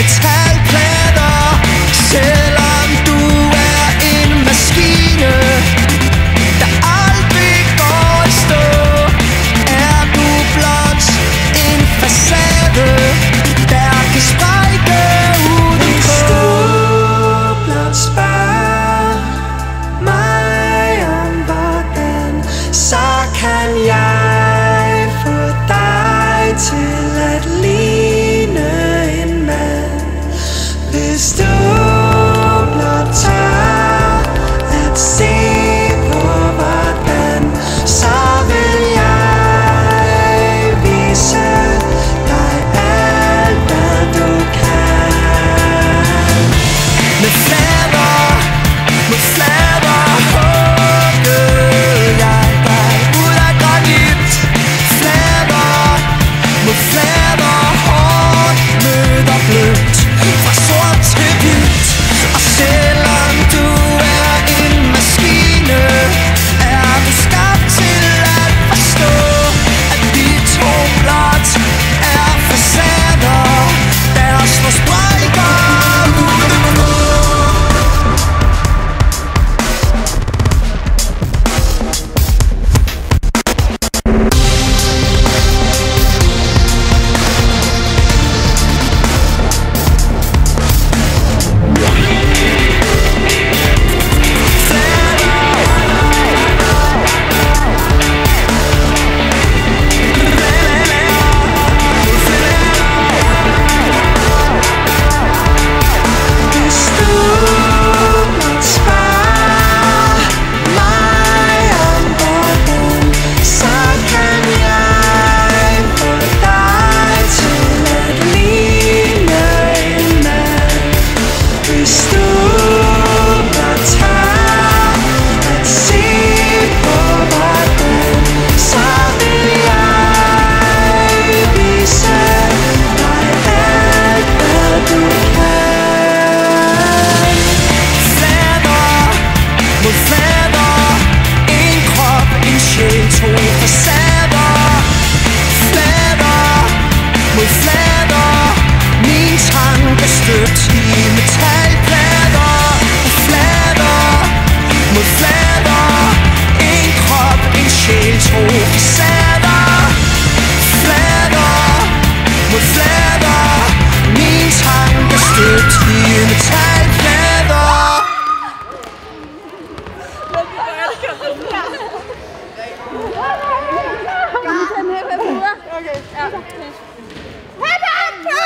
metalplader. Selvom du er en maskine, der aldrig går i stå, er du blot en facade, der kan sprække udenpå. Hvis du blot spørger mig om hvordan, så kan jeg få dig til at ligne en mand. Hvis du blot tør at se på hvordan, så vil jeg vise dig alt hvad du kan. Med flader hugger jeg dig ud af granit. Flader mod flader, hårdt møder blødt, fra sort til hvidt. Og selvom du er en maskine, er du skabt til at forstå, at vi to blot er facader, der slår sprækker udenpå. Støbt i metalplader. Flader mod flader, en krop, en sjæl, to facader. Flader mod flader, min tanke støbt i metalplader. Okay. Ja.